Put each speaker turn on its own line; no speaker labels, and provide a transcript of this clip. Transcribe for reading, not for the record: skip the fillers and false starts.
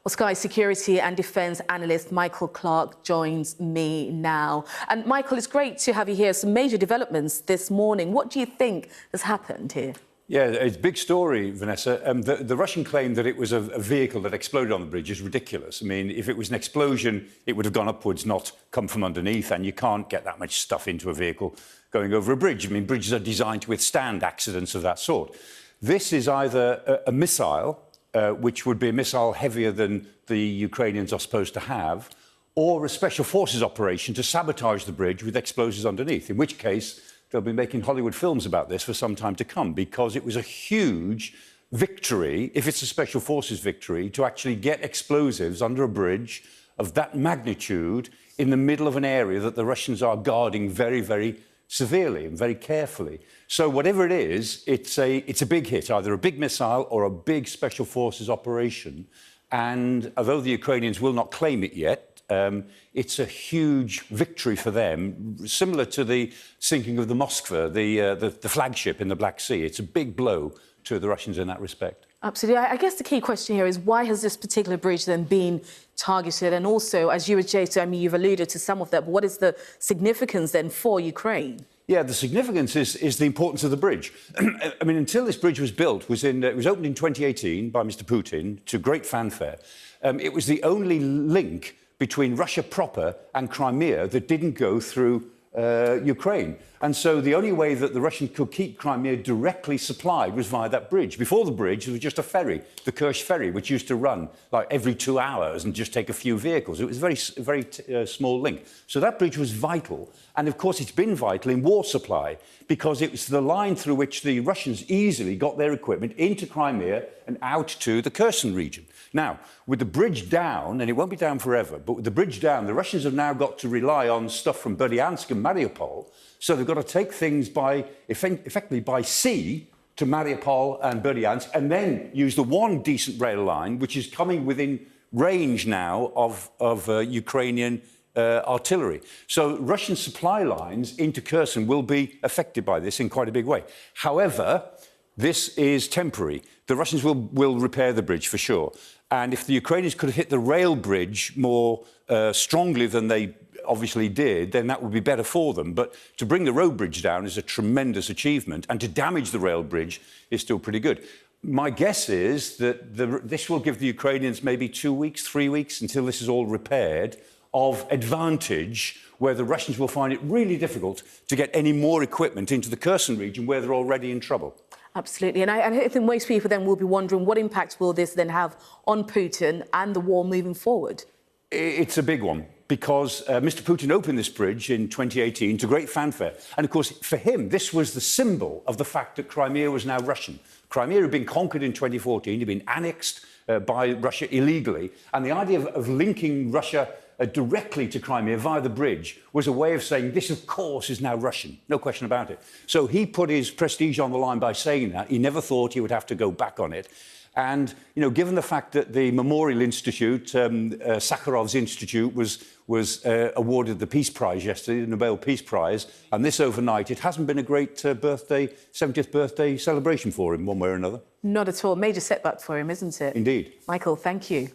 Well, Sky security and defence analyst Michael Clark joins me now. And Michael, it's great to have you here. Some major developments this morning. What do you think has happened here?
Yeah, it's a big story, Vanessa. The Russian claim that it was a vehicle that exploded on the bridge is ridiculous. I mean, if it was an explosion, it would have gone upwards, not come from underneath, and you can't get that much stuff into a vehicle going over a bridge. I mean, bridges are designed to withstand accidents of that sort. This is either a missile, which would be a missile heavier than the Ukrainians are supposed to have, or a special forces operation to sabotage the bridge with explosives underneath, in which case they'll be making Hollywood films about this for some time to come, because it was a huge victory, if it's a special forces victory, to actually get explosives under a bridge of that magnitude in the middle of an area that the Russians are guarding very, very severely and very carefully. So whatever it is, it's a big hit, either a big missile or a big special forces operation. And although the Ukrainians will not claim it yet, it's a huge victory for them, similar to the sinking of the Moskva, the flagship in the Black Sea. It's a big blow to the Russians in that respect.
Absolutely. I guess the key question here is why has this particular bridge then been targeted? And also, as you were saying, I mean, you've alluded to some of that, but what is the significance then for Ukraine? Yeah,
the significance is the importance of the bridge. I mean, until this bridge was built, it was opened in 2018 by Mr. Putin to great fanfare. It was the only link between Russia proper and Crimea that didn't go through Ukraine. And so the only way that the Russians could keep Crimea directly supplied was via that bridge. Before the bridge, there was just a ferry, the Kerch ferry, which used to run like every 2 hours and just take a few vehicles. It was a very small link. So that bridge was vital. And of course, it's been vital in war supply, because it was the line through which the Russians easily got their equipment into Crimea and out to the Kherson region. Now, with the bridge down, and it won't be down forever, but with the bridge down, the Russians have now got to rely on stuff from Berdyansk and Mariupol. So they've got to take things effectively by sea to Mariupol and Berdyansk, and then use the one decent rail line, which is coming within range now of Ukrainian artillery. So Russian supply lines into Kherson will be affected by this in quite a big way. However, this is temporary. The Russians will repair the bridge for sure. And if the Ukrainians could have hit the rail bridge more strongly than they obviously did, then that would be better for them. But to bring the road bridge down is a tremendous achievement, and to damage the rail bridge is still pretty good. My guess is that this will give the Ukrainians maybe 2 weeks, 3 weeks until this is all repaired, of advantage, where the Russians will find it really difficult to get any more equipment into the Kherson region, where they're already in trouble.
Absolutely. And I think most people then will be wondering what impact will this then have on Putin and the war moving forward?
It's a big one, because Mr. Putin opened this bridge in 2018 to great fanfare. And of course, for him, this was the symbol of the fact that Crimea was now Russian. Crimea had been conquered in 2014, had been annexed by Russia illegally. And the idea of linking Russia directly to Crimea via the bridge was a way of saying this, of course, is now Russian. No question about it. So he put his prestige on the line by saying that. He never thought he would have to go back on it. And, you know, given the fact that the Memorial Institute, Sakharov's Institute, was awarded the Peace Prize yesterday, the Nobel Peace Prize, and this overnight, it hasn't been a great 70th birthday celebration for him, one way or another.
Not at all. Major setback for him, isn't it?
Indeed.
Michael, thank you.